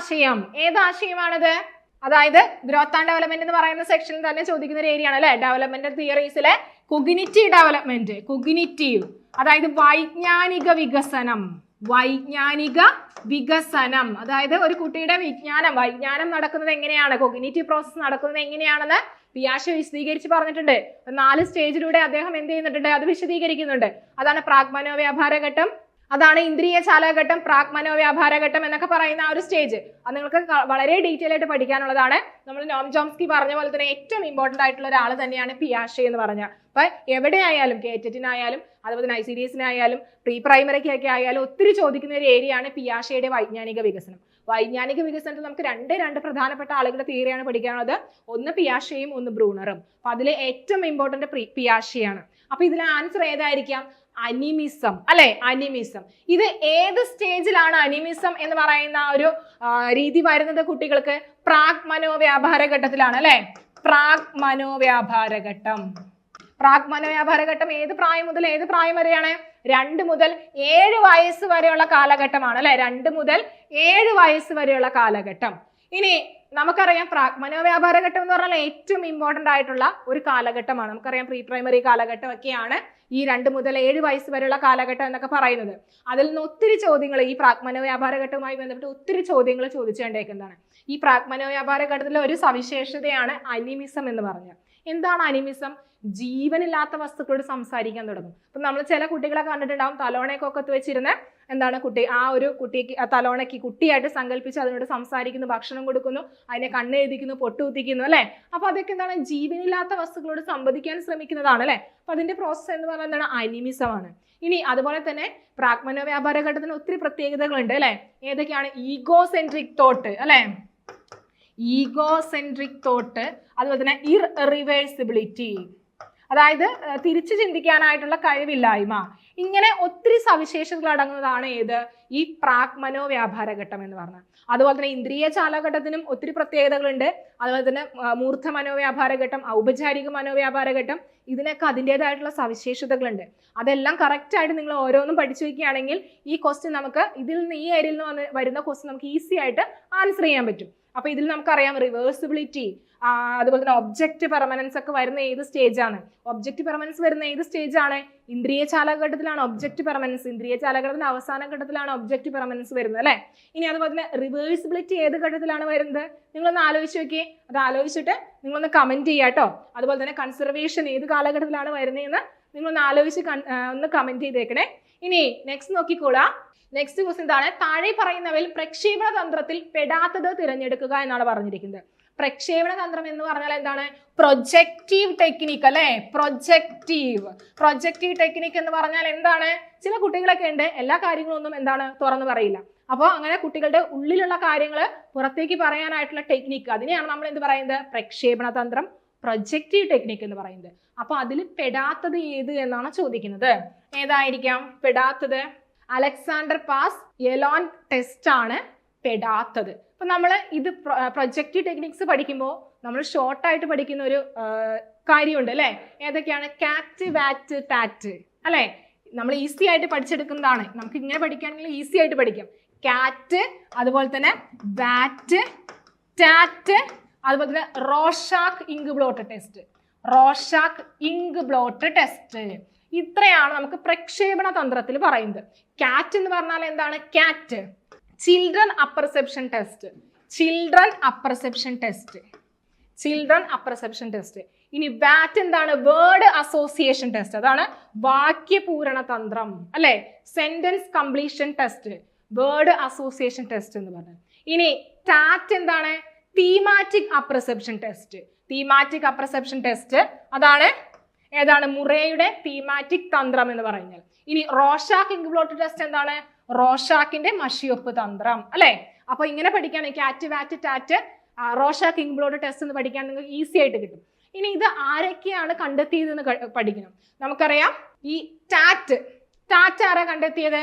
ഏതാശയമാണത്? അതായത് ഗ്രോത്ത് ആൻഡ് ഡെവലപ്മെന്റ് എന്ന് പറയുന്ന സെക്ഷനിൽ തന്നെ ചോദിക്കുന്ന ഒരു ഏരിയ ആണ് അല്ലെ. ഡെവലപ്മെന്റൽ തിയറീസിലെ കൊഗ്നിറ്റീവ് അതായത് വൈജ്ഞാനിക വികസനം. അതായത് ഒരു കുട്ടിയുടെ വൈജ്ഞാനം നടക്കുന്നത് എങ്ങനെയാണ്, കൊഗ്നിറ്റീവ് പ്രോസസ് നടക്കുന്നത് എങ്ങനെയാണെന്ന് പിയാഷെ വിശദീകരിച്ച് പറഞ്ഞിട്ടുണ്ട്. 4 സ്റ്റേജിലൂടെ അദ്ദേഹം എന്ത് ചെയ്യുന്നുണ്ട്? അത് വിശദീകരിക്കുന്നുണ്ട്. അതാണ് പ്രാക് മനോവ്യാപാര ഘട്ടം, അതാണ് ഇന്ദ്രിയ ചാലകഘട്ടം, പ്രാക് മനോവ്യാപാര ഘട്ടം എന്നൊക്കെ പറയുന്ന ആ ഒരു സ്റ്റേജ്. അത് നിങ്ങൾക്ക് വളരെ ഡീറ്റെയിൽ ആയിട്ട് പഠിക്കാനുള്ളതാണ്. നമ്മൾ നോം ചോംസ്കി പറഞ്ഞ പോലെ തന്നെ ഏറ്റവും ഇമ്പോർട്ടന്റ് ആയിട്ടുള്ള ഒരാൾ തന്നെയാണ് പിയാഷെ എന്ന് പറഞ്ഞ. അപ്പൊ എവിടെയായാലും കേറ്ററ്റിനായാലും അതുപോലെ തന്നെ ICDSനായാലും പ്രീ പ്രൈമറിക്കൊക്കെ ആയാലും ഒത്തിരി ചോദിക്കുന്ന ഒരു ഏരിയ ആണ് പിയാഷയുടെ വൈജ്ഞാനിക വികസനം. വൈജ്ഞാനിക വികസനത്തിൽ നമുക്ക് രണ്ട് പ്രധാനപ്പെട്ട ആളുകളുടെ തിയറിയാണ് പഠിക്കാനുള്ളത്. ഒന്ന് പിയാഷയും ഒന്ന് ബ്രൂണറും. അപ്പൊ അതിലെ ഏറ്റവും ഇമ്പോർട്ടന്റ് പിയാഷയാണ്. അപ്പൊ ഇതിലെ ആൻസർ ഏതായിരിക്കാം? അനിമിസം അല്ലെ. അനിമിസം. ഇത് ഏത് സ്റ്റേജിലാണ് അനിമിസം എന്ന് പറയുന്ന ഒരു രീതി വരുന്നത് കുട്ടികൾക്ക്? പ്രാക് മനോവ്യാപാര ഘട്ടത്തിലാണ് അല്ലെ. പ്രാക് മനോവ്യാപാര ഘട്ടം ഏത് പ്രായം മുതൽ ഏത് പ്രായം വരെയാണ്? 2 മുതൽ 7 വയസ്സ് വരെയുള്ള കാലഘട്ടമാണ് അല്ലെ. 2 മുതൽ 7 വയസ്സ് വരെയുള്ള കാലഘട്ടം. ഇനി നമുക്കറിയാം പ്രാക് മനോവ്യാപാര ഘട്ടം എന്ന് പറഞ്ഞാൽ ഏറ്റവും ഇമ്പോർട്ടന്റ് ആയിട്ടുള്ള ഒരു കാലഘട്ടമാണ്. നമുക്കറിയാം പ്രീ പ്രൈമറി കാലഘട്ടം ഒക്കെയാണ് ഈ 2 മുതൽ 7 വയസ്സ് വരെയുള്ള കാലഘട്ടം എന്നൊക്കെ പറയുന്നത്. അതിൽ നിന്ന് ഒത്തിരി ചോദ്യങ്ങൾ ഈ പ്രാക് മനോവ്യാപാര ഘട്ടവുമായി ബന്ധപ്പെട്ട് ഒത്തിരി ചോദ്യങ്ങൾ ചോദിച്ചു കണ്ടേക്കുന്നതാണ്. ഈ പ്രാക് മനോവ്യാപാര ഘട്ടത്തിലെ ഒരു സവിശേഷതയാണ് അനിമിസം എന്ന് പറഞ്ഞാൽ. എന്താണ് അനിമിസം? ജീവനില്ലാത്ത വസ്തുക്കളോട് സംസാരിക്കാൻ തുടങ്ങും. അപ്പൊ നമ്മൾ ചില കുട്ടികളെ കണ്ടിട്ടുണ്ടാവും, തലോണയൊക്കെ വെച്ചിരുന്ന ആ ഒരു കുട്ടിക്ക് തലോണയ്ക്ക് കുട്ടിയായിട്ട് സങ്കല്പിച്ച് അതിനോട് സംസാരിക്കുന്നു, ഭക്ഷണം കൊടുക്കുന്നു, അതിനെ കണ്ണെഴുതിക്കുന്നു, പൊട്ടുകുത്തിക്കുന്നു അല്ലെ. അപ്പൊ അതൊക്കെ എന്താണ്? ജീവനില്ലാത്ത വസ്തുക്കളോട് സംവദിക്കാൻ ശ്രമിക്കുന്നതാണ് അല്ലെ. അപ്പൊ അതിന്റെ പ്രോസസ്സ് എന്ന് പറഞ്ഞാൽ എന്താണ്? അനിമിസമാണ്. ഇനി അതുപോലെ തന്നെ പ്രാക് മനോവ്യാപാര ഘട്ടത്തിന് ഒത്തിരി പ്രത്യേകതകളുണ്ട് അല്ലെ. ഏതൊക്കെയാണ്? ഈഗോസെൻട്രിക് തോട്ട് അല്ലെ. അതുപോലെ തന്നെ ഇർറിവേഴ്സിബിലിറ്റി, അതായത് തിരിച്ചു ചിന്തിക്കാനായിട്ടുള്ള കഴിവില്ലായ്മ. ഇങ്ങനെ ഒത്തിരി സവിശേഷതകൾ അടങ്ങുന്നതാണ് ഏത്? ഈ പ്രാക് മനോവ്യാപാര ഘട്ടം എന്ന് പറഞ്ഞാൽ. അതുപോലെ തന്നെ ഇന്ദ്രിയ ചാലഘട്ടത്തിനും ഒത്തിരി പ്രത്യേകതകളുണ്ട്. അതുപോലെ തന്നെ മൂർധ മനോവ്യാപാര ഘട്ടം, ഔപചാരിക മനോവ്യാപാര ഘട്ടം, ഇതിനൊക്കെ അതിൻ്റെതായിട്ടുള്ള സവിശേഷതകളുണ്ട്. അതെല്ലാം കറക്റ്റ് ആയിട്ട് നിങ്ങൾ ഓരോന്നും പഠിച്ചു വയ്ക്കുകയാണെങ്കിൽ ഈ ക്വസ്റ്റ്യൻ നമുക്ക് ഇതിൽ നിന്ന് ഈ ഏരിയയിൽ നിന്ന് വരുന്ന ക്വസ്റ്റ്യൻ നമുക്ക് ഈസി ആയിട്ട് ആൻസർ ചെയ്യാൻ പറ്റും. അപ്പൊ ഇതിൽ നമുക്കറിയാം റിവേഴ്സിബിലിറ്റി, അതുപോലെ തന്നെ ഒബ്ജക്റ്റ് പെർമനൻസ് ഒക്കെ വരുന്ന ഏത് സ്റ്റേജാണ്? ഒബ്ജക്റ്റ് പെർമനൻസ് വരുന്ന ഏത് സ്റ്റേജാണ്? ഇന്ദ്രിയ ചാലഘട്ടത്തിലാണ് ഒബ്ജക്റ്റ് പെർമനൻസ്. ഇന്ദ്രിയ ചാലഘട്ടത്തിന്റെ അവസാന ഘട്ടത്തിലാണ് ഒബ്ജക്റ്റ് പെർമനൻസ് വരുന്നത് അല്ലെ. ഇനി അതുപോലെ തന്നെ റിവേഴ്സിബിലിറ്റി ഏത് ഘട്ടത്തിലാണ് വരുന്നത്? നിങ്ങളൊന്ന് ആലോചിച്ച് നോക്കിയേ. അത് ആലോചിച്ചിട്ട് നിങ്ങളൊന്ന് കമന്റ് ചെയ്യാട്ടോ. അതുപോലെ തന്നെ കൺസർവേഷൻ ഏത് കാലഘട്ടത്തിലാണ് വരുന്നതെന്ന് നിങ്ങളൊന്ന് ആലോചിച്ച് ഒന്ന് കമന്റ് ചെയ്തേക്കണേ. ഇനി നെക്സ്റ്റ് നോക്കിക്കോളാം. നെക്സ്റ്റ് ക്വസ്റ്റ്യൻ എന്താണ്? താഴെ പറയുന്നവയിൽ പ്രക്ഷേപണ തന്ത്രത്തിൽ പെടാത്തത് തിരഞ്ഞെടുക്കുക എന്നാണ് പറഞ്ഞിരിക്കുന്നത്. പ്രക്ഷേപണ തന്ത്രം എന്ന് പറഞ്ഞാൽ എന്താണ്? പ്രൊജക്റ്റീവ് ടെക്നിക്ക് അല്ലെ? പ്രൊജക്റ്റീവ് ടെക്നിക്ക് എന്ന് പറഞ്ഞാൽ എന്താണ്? ചില കുട്ടികളൊക്കെ ഉണ്ട് എല്ലാ കാര്യങ്ങളൊന്നും എന്താണ് തുറന്നു പറയില്ല. അപ്പോൾ അങ്ങനെ കുട്ടികളുടെ ഉള്ളിലുള്ള കാര്യങ്ങൾ പുറത്തേക്ക് പറയാനായിട്ടുള്ള ടെക്നിക്ക്, അതിനെയാണ് നമ്മൾ എന്ത് പറയുന്നത്? പ്രക്ഷേപണ തന്ത്രം, പ്രൊജക്റ്റീവ് ടെക്നിക്ക് എന്ന് പറയുന്നത്. അപ്പൊ അതിൽ പെടാത്തത് ഏത് എന്നാണ് ചോദിക്കുന്നത്. ഏതായിരിക്കാം പെടാത്തത്? അലക്സാണ്ടർ പാസ് എലോൺ ടെസ്റ്റ് ആണ് പെടാത്തത്. അപ്പൊ നമ്മൾ ഇത് പ്രൊജക്റ്റീവ് ടെക്നിക്സ് പഠിക്കുമ്പോൾ നമ്മൾ ഷോർട്ടായിട്ട് പഠിക്കുന്ന ഒരു കാര്യമുണ്ട് അല്ലെ? ഏതൊക്കെയാണ്? കാറ്റ്, വാറ്റ്, ടാറ്റ് അല്ലെ? നമ്മൾ ഈസി ആയിട്ട് പഠിച്ചെടുക്കുന്നതാണ്. നമുക്ക് ഇങ്ങനെ പഠിക്കുകയാണെങ്കിൽ ഈസി ആയിട്ട് പഠിക്കാം. കാറ്റ്, അതുപോലെ തന്നെ വാറ്റ്, ടാറ്റ്, അതുപോലെ തന്നെ റോഷാക്ക് ഇങ്ക് ബ്ലോട്ട് ടെസ്റ്റ്. ഇത്രയാണ് നമുക്ക് പ്രക്ഷേപണ തന്ത്രത്തിൽ പറയുന്നത്. കാറ്റ് എന്ന് പറഞ്ഞാൽ എന്താണ്? കാറ്റ് ചിൽഡ്രൻ അപ്പർസെപ്ഷൻ ടെസ്റ്റ്. ഇനി വാറ്റ് എന്താണ്? വേർഡ് അസോസിയേഷൻ ടെസ്റ്റ്, അതാണ് വാക്യപൂരണ തന്ത്രം അല്ലെ? Sentence completion test, word association test എന്ന് പറഞ്ഞത്. ഇനി ടാറ്റ് എന്താണ്? തീമാറ്റിക് അപ്പർസെപ്ഷൻ ടെസ്റ്റ്, അതാണ് ഏതാണ്? മുറേയുടെ തീമാറ്റിക് തന്ത്രം എന്ന് പറയുന്നത്. ഇനി റോഷാക്ക് ഇങ്ക് ബ്ലോട്ട് ടെസ്റ്റ് എന്താണ്? റോഷാക്കിന്റെ മഷിയൊപ്പ് തന്ത്രം അല്ലെ? അപ്പൊ ഇങ്ങനെ പഠിക്കുകയാണെങ്കിൽ കാറ്റ്, വാറ്റ്, TAT, Rorschach ink blot test എന്ന് പഠിക്കാൻ നിങ്ങൾക്ക് ഈസി ആയിട്ട് കിട്ടും. ഇനി ഇത് ആരൊക്കെയാണ് കണ്ടെത്തിയതെന്ന് പഠിക്കണം. നമുക്കറിയാം ഈ ടാറ്റ് ആരാ കണ്ടെത്തിയത്?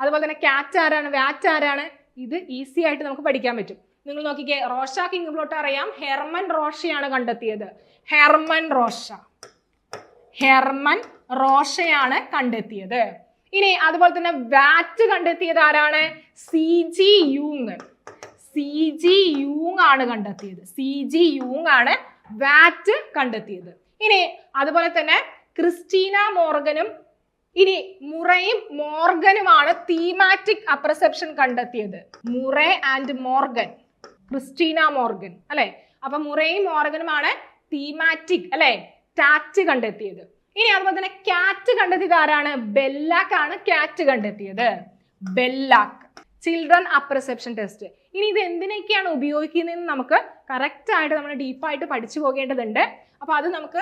അതുപോലെ തന്നെ കാറ്റ് ആരാണ്? വാറ്റ് ആരാണ്? ഇത് ഈസി ആയിട്ട് നമുക്ക് പഠിക്കാൻ പറ്റും. നിങ്ങൾ നോക്കിക്കേ, റോഷാക്ക് ഇങ്ക് ബ്ലോട്ട് അറിയാം, ഹെർമൻ റോഷയാണ് കണ്ടെത്തിയത്. ഹെർമൻ റോഷയാണ് കണ്ടെത്തിയത്. ഇനി അതുപോലെ തന്നെ വാറ്റ് കണ്ടെത്തിയത് ആരാണ്? CG യൂങ് ആണ് കണ്ടെത്തിയത്. വാറ്റ് കണ്ടെത്തിയത്. ഇനി അതുപോലെ തന്നെ ക്രിസ്റ്റീന മോർഗനും ഇനി മുറയും മോർഗനുമാണ് തീമാറ്റിക് അപ്പർസെപ്ഷൻ കണ്ടെത്തിയത്. Murray and Morgan, Christina Morgan അല്ലെ? അപ്പൊ മുറയും മോർഗനുമാണ് തീമാറ്റിക് അല്ലെ ടാറ്റ് കണ്ടെത്തിയത്. ഇനി അതുപോലെ തന്നെ കാറ്റ് കണ്ടെത്തിയത് ആരാണ്? ബെല്ലാക്ക് ആണ് കാറ്റ് കണ്ടെത്തിയത്. Children apperception test. ഇനി ഇത് എന്തിനൊക്കെയാണ് ഉപയോഗിക്കുന്നതെന്ന് നമുക്ക് കറക്റ്റ് ആയിട്ട് നമ്മൾ ഡീപ്പായിട്ട് പഠിച്ചു പോകേണ്ടതുണ്ട്. അപ്പൊ അത് നമുക്ക്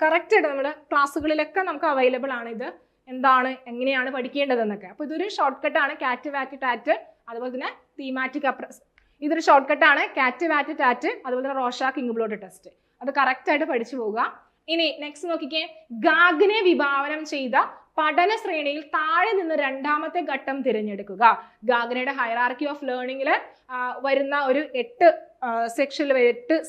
കറക്റ്റ് ആയിട്ട് നമ്മുടെ ക്ലാസ്സുകളിലൊക്കെ നമുക്ക് അവൈലബിൾ ആണ്. ഇത് എന്താണ്, എങ്ങനെയാണ് പഠിക്കേണ്ടതെന്നൊക്കെ. അപ്പൊ ഇതൊരു ഷോർട്ട് കട്ടാണ് കാറ്റ്, വാറ്റ്, ടാറ്റ്, അതുപോലെ തന്നെ തീമാറ്റിക് ഇതൊരു ഷോർട്ട് കട്ടാണ് കാറ്റ്, വാറ്റ്, ടാറ്റ്, അതുപോലെ തന്നെ റോഷാക്ക് ഇങ്ക് ബ്ലോട്ട് ടെസ്റ്റ്. അത് കറക്റ്റ് ആയിട്ട് പഠിച്ചു പോവുക. ഇനി നെക്സ്റ്റ് നോക്കിക്കേ, ഗാഗിനെ വിഭാവനം ചെയ്ത പഠന ശ്രേണിയിൽ താഴെ നിന്ന് രണ്ടാമത്തെ ഘട്ടം തിരഞ്ഞെടുക്കുക. ഗാഗിനയുടെ ഹൈറാർക്കി ഓഫ് ലേണിംഗിൽ വരുന്ന ഒരു 8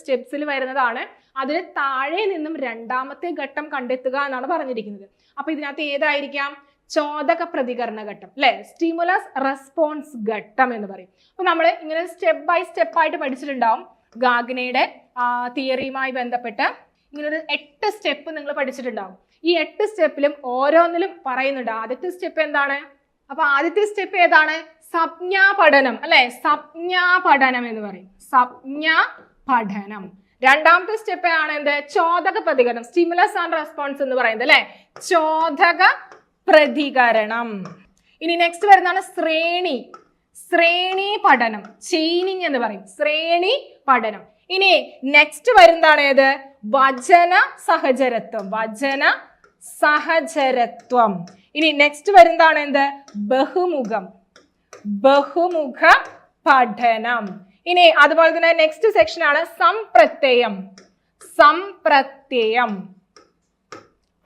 സ്റ്റെപ്സിൽ വരുന്നതാണ്. അതിൽ താഴെ നിന്നും രണ്ടാമത്തെ ഘട്ടം കണ്ടെത്തുക എന്നാണ് പറഞ്ഞിരിക്കുന്നത്. അപ്പൊ ഇതിനകത്ത് ഏതായിരിക്കാം? ചോദക പ്രതികരണ ഘട്ടം അല്ലെ? സ്റ്റിമുലസ് റെസ്പോൺസ് ഘട്ടം എന്ന് പറയും. അപ്പൊ നമ്മൾ ഇങ്ങനെ സ്റ്റെപ്പ് ബൈ സ്റ്റെപ്പ് ആയിട്ട് പഠിച്ചിട്ടുണ്ടാവും. ഗാഗിനയുടെ തിയറിയുമായി ബന്ധപ്പെട്ട് ഇങ്ങനൊരു 8 സ്റ്റെപ്പ് നിങ്ങൾ പഠിച്ചിട്ടുണ്ടാവും. ഈ 8 സ്റ്റെപ്പിലും ഓരോന്നിലും പറയുന്നുണ്ട്. ആദ്യത്തെ സ്റ്റെപ്പ് എന്താണ്? അപ്പൊ ആദ്യത്തെ സ്റ്റെപ്പ് ഏതാണ്? സംജ്ഞാ പഠനം അല്ലെ? സംജ്ഞാ പഠനം എന്ന് പറയും. സംജ്ഞാ പഠനം. രണ്ടാമത്തെ സ്റ്റെപ്പ് ആണ് എന്ത്? ചോദക പ്രതികരണം, സ്റ്റിമുലസ് ആൻഡ് റെസ്പോൺസ് എന്ന് പറയുന്നത് അല്ലെ? ചോദക പ്രതികരണം. ഇനി നെക്സ്റ്റ് വരുന്നതാണ് ശ്രേണി പഠനം, ചെയിനിങ് എന്ന് പറയും. ശ്രേണി പഠനം. ഇനി നെക്സ്റ്റ് വരുന്നതാണ് ഏത്? വചന സഹചരത്വം. ഇനി നെക്സ്റ്റ് വരുന്നതാണ് എന്ത്? ബഹുമുഖ പഠനം. ഇനി അതുപോലെ തന്നെ നെക്സ്റ്റ് സെക്ഷൻ ആണ് സംപ്രത്യയം.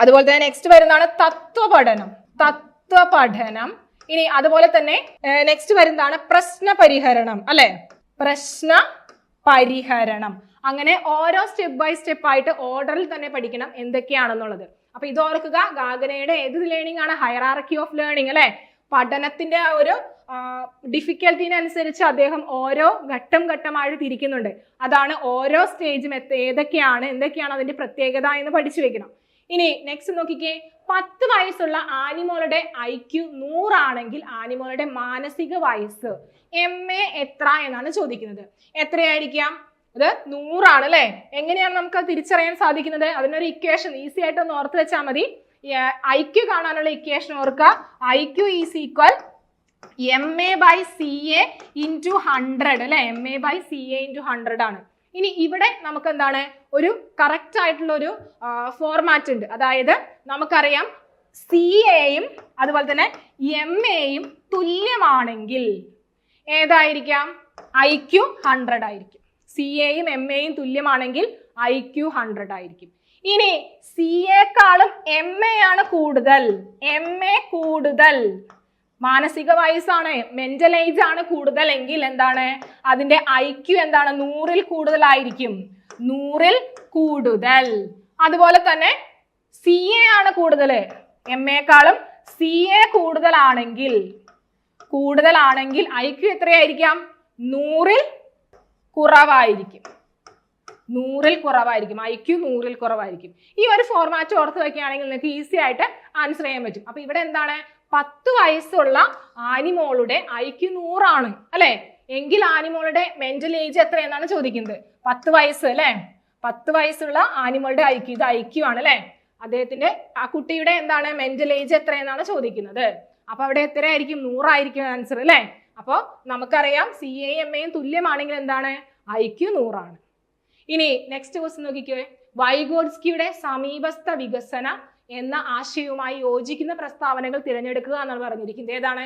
അതുപോലെ തന്നെ നെക്സ്റ്റ് വരുന്നതാണ് തത്വപഠനം. ഇനി അതുപോലെ തന്നെ നെക്സ്റ്റ് വരുന്നതാണ് പ്രശ്നപരിഹരണം അല്ലെ? പ്രശ്നപരിഹരണം. അങ്ങനെ ഓരോ സ്റ്റെപ്പ് ബൈ സ്റ്റെപ്പ് ആയിട്ട് ഓർഡറിൽ തന്നെ പഠിക്കണം എന്തൊക്കെയാണെന്നുള്ളത്. അപ്പൊ ഇത് ഓർക്കുക, ഗാഗനയുടെ ഏത് ലേണിംഗ് ആണ്? ഹൈറാർക്കി ഓഫ് ലേണിംഗ് അല്ലെ? പഠനത്തിന്റെ ആ ഒരു ഡിഫിക്കൽറ്റിനനുസരിച്ച് അദ്ദേഹം ഓരോ ഘട്ടമായിട്ട് തിരിക്കുന്നുണ്ട്. അതാണ് ഓരോ സ്റ്റേജും എന്തൊക്കെയാണ് അതിന്റെ പ്രത്യേകത എന്ന് പഠിച്ചു വെക്കണം. ഇനി നെക്സ്റ്റ് നോക്കിക്കേ, 10 വയസ്സുള്ള ആനിമോളുടെ IQ 100 ആണെങ്കിൽ ആനിമോളുടെ മാനസിക വയസ്സ് MA എത്ര എന്നാണ് ചോദിക്കുന്നത്. എത്രയായിരിക്കാം? അത് 100 ആണ് അല്ലെ? എങ്ങനെയാണ് നമുക്ക് തിരിച്ചറിയാൻ സാധിക്കുന്നത്? അതിനൊരു ഇക്വേഷൻ ഈസി ആയിട്ട് ഒന്ന് ഓർത്ത് വെച്ചാൽ മതി. IQ കാണാനുള്ള ഇക്വേഷൻ ഓർക്കുക. IQ ഈസ് ഈക്വൽ MA/CA × 100 അല്ലെ? MA/CA × 100 ആണ്. ഇനി ഇവിടെ നമുക്ക് എന്താണ് ഒരു കറക്റ്റ് ആയിട്ടുള്ള ഒരു ഫോർമാറ്റ് ഉണ്ട്. അതായത് നമുക്കറിയാം CAയും അതുപോലെ തന്നെ MAയും തുല്യമാണെങ്കിൽ ഏതായിരിക്കാം? IQ 100 ആയിരിക്കും. CAയും MAയും തുല്യമാണെങ്കിൽ IQ 100 ആയിരിക്കും. ഇനി CAക്കാളും MA ആണ് കൂടുതൽ, MA കൂടുതൽ, മാനസിക വയസ്സാണ്, മെന്റൽ ഏജ് ആണ് കൂടുതൽ എങ്കിൽ എന്താണ്? അതിന്റെ IQ എന്താണ്? 100ൽ കൂടുതലായിരിക്കും, 100ൽ കൂടുതൽ. അതുപോലെ തന്നെ CA ആണ് കൂടുതൽ, MAക്കാളും CA കൂടുതലാണെങ്കിൽ IQ എത്രയായിരിക്കാം? 100ൽ കുറവായിരിക്കും, 100ൽ കുറവായിരിക്കും. IQ 100ൽ കുറവായിരിക്കും. ഈ ഒരു ഫോർമാറ്റ് ഓർത്ത് വെക്കുകയാണെങ്കിൽ നിങ്ങൾക്ക് ഈസി ആയിട്ട് ആൻസർ ചെയ്യാൻ പറ്റും. അപ്പൊ ഇവിടെ എന്താണ്? 10 വയസ്സുള്ള ആനിമോളുടെ IQ 100 ആണ് അല്ലെ, എങ്കിൽ ആനിമോളുടെ മെന്റൽ ഏജ് എത്രയെന്നാണ് ചോദിക്കുന്നത്? 10 വയസ്സ് അല്ലെ, 10 വയസ്സുള്ള ആനിമോളുടെ IQ, ഇത് IQ ആണ് അല്ലെ. അദ്ദേഹത്തിന്റെ ആ കുട്ടിയുടെ എന്താണ് മെന്റൽ ഏജ് എത്രയെന്നാണ് ചോദിക്കുന്നത്. അപ്പൊ അവിടെ എത്രയായിരിക്കും? 100 ആയിരിക്കും ആൻസർ അല്ലെ. അപ്പൊ നമുക്കറിയാം CAയും MAയും തുല്യമാണെങ്കിൽ എന്താണ്? IQ 100 ആണ്. ഇനി നെക്സ്റ്റ് ക്വസ്റ്റ്യൻ നോക്കിക്കേ. വൈഗോട്സ്കിയുടെ സമീപസ്ഥ വികസന എന്ന ആശയവുമായി യോജിക്കുന്ന പ്രസ്താവനകൾ തിരഞ്ഞെടുക്കുക എന്നാണ് പറഞ്ഞിരിക്കുന്നത്. ഏതാണ്?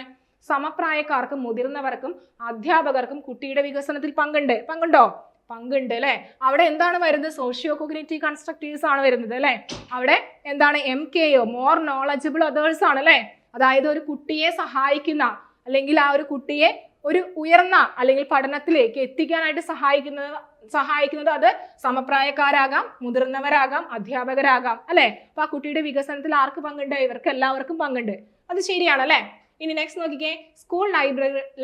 സമപ്രായക്കാർക്കും മുതിർന്നവർക്കും അധ്യാപകർക്കും കുട്ടിയുടെ വികസനത്തിൽ പങ്കുണ്ടോ? പങ്കുണ്ട് അല്ലെ. അവിടെ എന്താണ് വരുന്നത്? സോഷ്യോ കോഗ്നിറ്റീവ് കൺസ്ട്രക്റ്റീവ്സ് ആണ് വരുന്നത് അല്ലെ. അവിടെ എന്താണ്? MKO, മോർ നോളജബിൾ അതേഴ്സ് ആണ് അല്ലെ. അതായത് ഒരു കുട്ടിയെ സഹായിക്കുന്ന അല്ലെങ്കിൽ ആ ഒരു കുട്ടിയെ ഒരു ഉയർന്ന അല്ലെങ്കിൽ പഠനത്തിലേക്ക് എത്തിക്കാനായിട്ട് സഹായിക്കുന്നത് അത് സമപ്രായക്കാരാകാം, മുതിർന്നവരാകാം, അധ്യാപകരാകാം അല്ലെ. അപ്പൊ ആ കുട്ടിയുടെ വികസനത്തിൽ ആർക്ക് പങ്കുണ്ട്? ഇവർക്ക് എല്ലാവർക്കും പങ്കുണ്ട്. അത് ശരിയാണ് അല്ലെ. ഇനി നെക്സ്റ്റ് നോക്കിക്കേ. സ്കൂൾ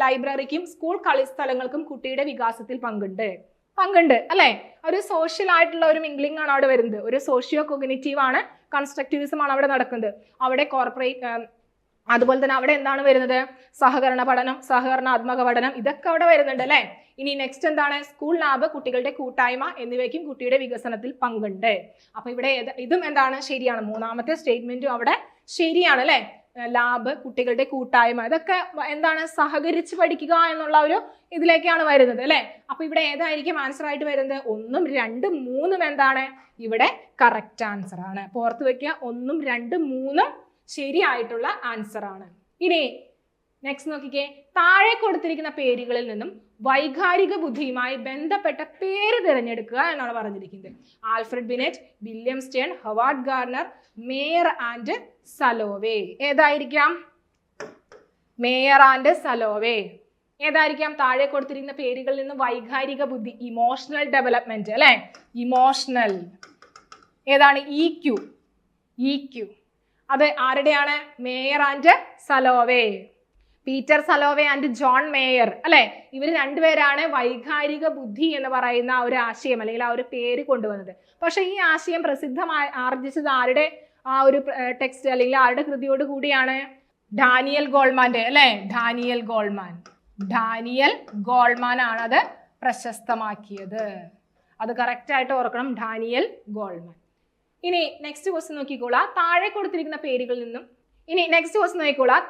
ലൈബ്രറിക്കും സ്കൂൾ കളിസ്ഥലങ്ങൾക്കും കുട്ടിയുടെ വികാസത്തിൽ പങ്കുണ്ട് അല്ലെ. ഒരു സോഷ്യൽ ആയിട്ടുള്ള ഒരു മിംഗ്ലിംഗ് ആണ് അവിടെ വരുന്നത്. ഒരു സോഷ്യോ കോഗ്നിറ്റീവ് ആണ്, കൺസ്ട്രക്റ്റിവിസം ആണ് അവിടെ നടക്കുന്നത്. അവിടെ കോർപ്പറേറ്റ് അതുപോലെ തന്നെ അവിടെ എന്താണ് വരുന്നത്? സഹകരണ പഠനം, സഹകരണാത്മക പഠനം, ഇതൊക്കെ അവിടെ വരുന്നുണ്ട് അല്ലെ. ഇനി നെക്സ്റ്റ് എന്താണ്? സ്കൂൾ ലാബ്, കുട്ടികളുടെ കൂട്ടായ്മ എന്നിവയ്ക്കും കുട്ടിയുടെ വികസനത്തിൽ പങ്കുണ്ട്. അപ്പൊ ഇവിടെ ഇതും എന്താണ്? ശരിയാണ്. മൂന്നാമത്തെ സ്റ്റേറ്റ്മെന്റും അവിടെ ശരിയാണ് അല്ലെ. ലാബ്, കുട്ടികളുടെ കൂട്ടായ്മ, ഇതൊക്കെ എന്താണ്? സഹകരിച്ച് പഠിക്കുക എന്നുള്ള ഒരു ഇതിലേക്കാണ് വരുന്നത് അല്ലെ. അപ്പൊ ഇവിടെ ഏതായിരിക്കും ആൻസർ ആയിട്ട് വരുന്നത്? 1, 2, 3 എന്താണ്? ഇവിടെ കറക്റ്റ് ആൻസർ ആണ്. ഓർത്ത് വെക്കുക, 1, 2, 3 ശരിയായിട്ടുള്ള ആൻസർ ആണ്. ഇനി നെക്സ്റ്റ് നോക്കിക്കേ. താഴെ കൊടുത്തിരിക്കുന്ന പേരുകളിൽ നിന്നും വൈകാരിക ബുദ്ധിയുമായി ബന്ധപ്പെട്ട പേര് തിരഞ്ഞെടുക്കുക എന്നാണ് പറഞ്ഞിരിക്കുന്നത്. Alfred Binet, William Stern, Howard Gardner, Mayer and Salovey. ഏതായിരിക്കാം? Mayer and Salovey. ഏതായിരിക്കാം? താഴെ കൊടുത്തിരിക്കുന്ന പേരുകളിൽ നിന്നും വൈകാരിക ബുദ്ധി, ഇമോഷണൽ ഡെവലപ്മെന്റ് അല്ലെ. ഇമോഷണൽ ഏതാണ്? EQ. അത് ആരുടെയാണ്? Mayer and Salovey. Peter Salovey and John Mayer അല്ലെ. ഇവർ രണ്ടുപേരാണ് വൈകാരിക ബുദ്ധി എന്ന് പറയുന്ന ഒരു ആശയം അല്ലെങ്കിൽ ആ ഒരു പേര് കൊണ്ടുവന്നത്. പക്ഷെ ഈ ആശയം പ്രസിദ്ധമായി ആർജിച്ചത് ആരുടെ ആ ഒരു ടെക്സ്റ്റ് അല്ലെങ്കിൽ ആരുടെ കൃതിയോട് കൂടിയാണ്? ഡാനിയൽ ഗോൾമാന്റെ അല്ലെ. ഡാനിയൽ ഗോൾമാൻ ആണ് അത് പ്രശസ്തമാക്കിയത്. അത് കറക്റ്റ് ആയിട്ട് ഓർക്കണം, ഡാനിയൽ ഗോൾമാൻ. ഇനി നെക്സ്റ്റ് ക്വസ്റ്റ്യൻ നോക്കിക്കോളാം. താഴെ കൊടുത്തിരിക്കുന്ന പേരുകളിൽ നിന്നും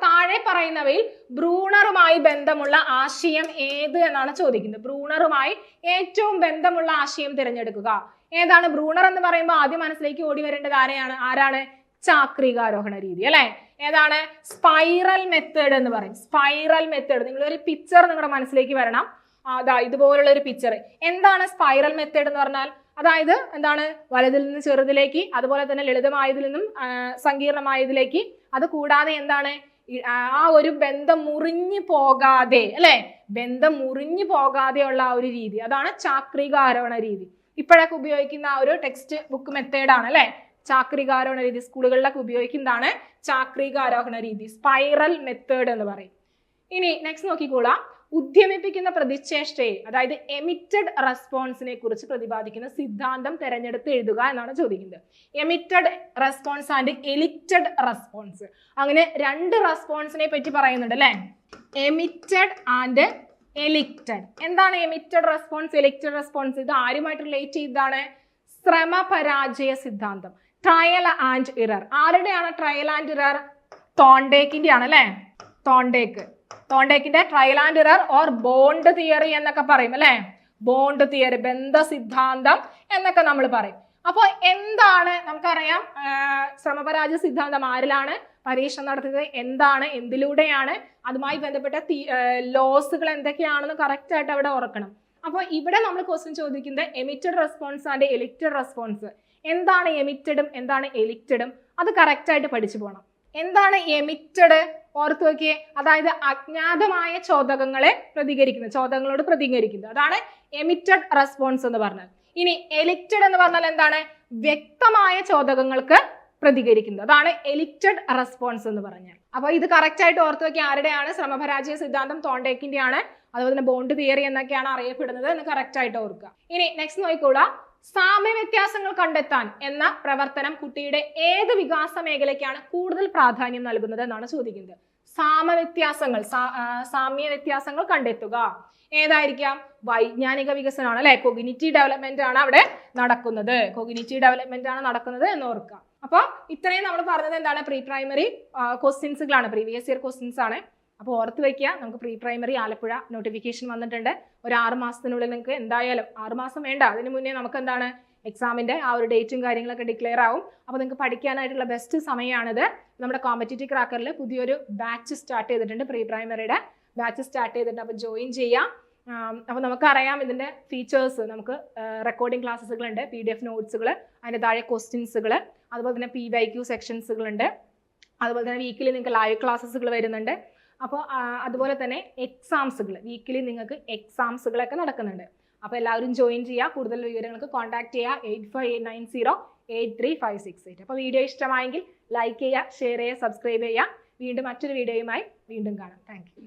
താഴെ പറയുന്നവയിൽ ബ്രൂണറുമായി ബന്ധമുള്ള ആശയം ഏത് എന്നാണ് ചോദിക്കുന്നത്. ബ്രൂണറുമായി ഏറ്റവും ബന്ധമുള്ള ആശയം തിരഞ്ഞെടുക്കുക. ഏതാണ്? ബ്രൂണർ എന്ന് പറയുമ്പോൾ ആദ്യം മനസ്സിലേക്ക് ഓടി വരേണ്ടത് ആരാണ്? ചാക്രികാരോഹണ രീതി അല്ലെ. ഏതാണ്? സ്പൈറൽ മെത്തേഡ് എന്ന് പറയും. Spiral method. നിങ്ങളൊരു പിക്ചർ നിങ്ങളുടെ മനസ്സിലേക്ക് വരണം. അതാ ഇതുപോലുള്ള ഒരു പിക്ചർ. എന്താണ് സ്പൈറൽ മെത്തേഡ് എന്ന് പറഞ്ഞാൽ? അതായത് എന്താണ്? വലുതിൽ നിന്ന് ചെറുതിലേക്ക്, അതുപോലെ തന്നെ ലളിതമായതിൽ നിന്നും സങ്കീർണമായതിലേക്ക്, അത് കൂടാതെ എന്താണ്? ആ ഒരു ബന്ധം മുറിഞ്ഞു പോകാതെ അല്ലെ, ബന്ധം മുറിഞ്ഞു പോകാതെയുള്ള ആ ഒരു രീതി, അതാണ് ചാക്രികാരോഹണ രീതി. ഇപ്പോഴൊക്കെ ഉപയോഗിക്കുന്ന ആ ഒരു ടെക്സ്റ്റ് ബുക്ക് മെത്തേഡാണ് അല്ലെ ചാക്രികാരോഹണ രീതി. സ്കൂളുകളിലൊക്കെ ഉപയോഗിക്കുന്നതാണ് ചാക്രികാരോഹണ രീതി, സ്പൈറൽ മെത്തേഡ് എന്ന് പറയും. ഇനി നെക്സ്റ്റ് നോക്കിക്കോളാം. ഉദ്യമിപ്പിക്കുന്ന പ്രതിചേഷ്ടയെ, അതായത് എമിറ്റഡ് റെസ്പോൺസിനെ കുറിച്ച് പ്രതിപാദിക്കുന്ന സിദ്ധാന്തം തെരഞ്ഞെടുത്ത് എഴുതുക എന്നാണ് ചോദിക്കുന്നത്. Emitted response and elicited response, അങ്ങനെ രണ്ട് റെസ്പോൺസിനെ പറ്റി പറയുന്നുണ്ട് അല്ലെ. Emitted and elicited. എന്താണ് എമിറ്റഡ് റെസ്പോൺസ്, എലിക്റ്റഡ് റെസ്പോൺസ്? ഇത് ആരുമായിട്ട് റിലേറ്റ് ചെയ്തതാണ്? ശ്രമപരാജയ സിദ്ധാന്തം, ട്രയൽ ആൻഡ് ഇറർ. ആരുടെയാണ് ട്രയൽ ആൻഡ് ഇറർ? തോണ്ടേക്കിന്റെ ആണ് അല്ലെ. തോണ്ടേക്കിന്റെ trial and error or bond theory എന്നൊക്കെ പറയും അല്ലെ. ബോണ്ട് തിയറി, ബന്ധ സിദ്ധാന്തം എന്നൊക്കെ നമ്മൾ പറയും. അപ്പോൾ എന്താണ് നമുക്കറിയാം, ശ്രമപരാജയ സിദ്ധാന്തം ആരിലാണ് പരീക്ഷണം നടത്തുന്നത്, എന്താണ്, എന്തിലൂടെയാണ്, അതുമായി ബന്ധപ്പെട്ട ലോസുകൾ എന്തൊക്കെയാണെന്ന് കറക്റ്റ് ആയിട്ട് അവിടെ ഓർക്കണം. അപ്പോൾ ഇവിടെ നമ്മൾ ക്വസ്റ്റ്യൻ ചോദിക്കുന്നത് emitted response and elicited response. എന്താണ് എമിറ്റഡും എന്താണ് എലിക്റ്റഡും അത് കറക്റ്റ് ആയിട്ട് പഠിച്ചു പോകണം. എന്താണ് എമിറ്റഡ് ഓർത്ത് നോക്കിയേ, അതായത് അജ്ഞാതമായ ചോദകങ്ങളെ പ്രതികരിക്കുന്നത്, ചോദകങ്ങളോട് പ്രതികരിക്കുന്നത്, അതാണ് എമിറ്റഡ് റെസ്പോൺസ് എന്ന് പറഞ്ഞാൽ. ഇനി എലിക്റ്റഡ് എന്ന് പറഞ്ഞാൽ എന്താണ്, വ്യക്തമായ ചോദകങ്ങൾക്ക് പ്രതികരിക്കുന്നത്, അതാണ് എലിക്റ്റഡ് റെസ്പോൺസ് എന്ന് പറഞ്ഞാൽ. അപ്പൊ ഇത് കറക്റ്റ് ആയിട്ട് ഓർത്ത് വെക്കുക. ആരുടെയാണ്? ശ്രമപരാജയ സിദ്ധാന്തം തോണ്ടേക്കിന്റെ ആണ്. അതുപോലെ തന്നെ ബോണ്ട് തിയറി എന്നൊക്കെയാണ് അറിയപ്പെടുന്നത് എന്ന് കറക്റ്റ് ആയിട്ട് ഓർക്കുക. ഇനി നെക്സ്റ്റ് നോക്കിക്കോളാം, സാമ്യ വ്യത്യാസങ്ങൾ കണ്ടെത്താൻ എന്ന പ്രവർത്തനം കുട്ടിയുടെ ഏത് വികാസ മേഖലയ്ക്കാണ് കൂടുതൽ പ്രാധാന്യം നൽകുന്നത് എന്നാണ് ചോദിക്കുന്നത്. സാമ്യ വ്യത്യാസങ്ങൾ കണ്ടെത്തുക ഏതായിരിക്കാം? വൈജ്ഞാനിക വികസനമാണ് അല്ലെ, കൊഗ്നിറ്റീവ് ഡെവലപ്മെന്റ് ആണ് അവിടെ നടക്കുന്നത്, കൊഗ്നിറ്റീവ് ഡെവലപ്മെന്റ് ആണ് നടക്കുന്നത് എന്ന് ഓർക്കുക. അപ്പൊ ഇത്രയും നമ്മൾ പറഞ്ഞത് എന്താണ്, പ്രീ പ്രൈമറി ക്വസ്റ്റ്യൻസുകളാണ്, പ്രീവിയസ് ഇയർ ക്വസ്റ്റ്യൻസ് ആണ്. അപ്പോൾ ഓർത്ത് വയ്ക്കുക, നമുക്ക് പ്രീ പ്രൈമറി ആലപ്പുഴ നോട്ടിഫിക്കേഷൻ വന്നിട്ടുണ്ട്. ഒരു 6 മാസത്തിനുള്ളിൽ നിങ്ങൾക്ക് എന്തായാലും, 6 മാസം വേണ്ട, അതിന് മുന്നേ നമുക്ക് എന്താണ് എക്സാമിന്റെ ആ ഒരു ഡേറ്റും കാര്യങ്ങളൊക്കെ ഡിക്ലെയർ ആവും. അപ്പോൾ നിങ്ങൾക്ക് പഠിക്കാനായിട്ടുള്ള ബെസ്റ്റ് സമയമാണിത്. നമ്മുടെ കോമ്പറ്റീറ്റീവ് ക്രാക്കറിൽ പുതിയൊരു ബാച്ച് സ്റ്റാർട്ട് ചെയ്തിട്ടുണ്ട്, പ്രീ പ്രൈമറിയുടെ ബാച്ച് സ്റ്റാർട്ട് ചെയ്തിട്ടുണ്ട്. അപ്പോൾ ജോയിൻ ചെയ്യാം. അപ്പോൾ നമുക്കറിയാം ഇതിന്റെ ഫീച്ചേഴ്സ്, നമുക്ക് റെക്കോർഡിംഗ് ക്ലാസ്സുകളുണ്ട്, PDF നോട്ട്സുകൾ, അതിന്റെ താഴെ ക്വസ്റ്റ്യൻസുകൾ, അതുപോലെ തന്നെ PYQ സെക്ഷൻസുകളുണ്ട്, അതുപോലെ തന്നെ വീക്കിലി നിങ്ങൾക്ക് ലൈവ് ക്ലാസ്സുകൾ വരുന്നുണ്ട്. അപ്പോൾ അതുപോലെ തന്നെ എക്സാംസുകൾ, വീക്കിലി നിങ്ങൾക്ക് എക്സാംസുകളൊക്കെ നടക്കുന്നുണ്ട്. അപ്പോൾ എല്ലാവരും ജോയിൻ ചെയ്യുക. കൂടുതൽ വിവരങ്ങൾക്ക് കോൺടാക്ട് ചെയ്യുക 8589083568. അപ്പോൾ വീഡിയോ ഇഷ്ടമായെങ്കിൽ ലൈക്ക് ചെയ്യുക, ഷെയർ ചെയ്യുക, സബ്സ്ക്രൈബ് ചെയ്യുക. വീണ്ടും മറ്റൊരു വീഡിയോയുമായി വീണ്ടും കാണാം. Thank you.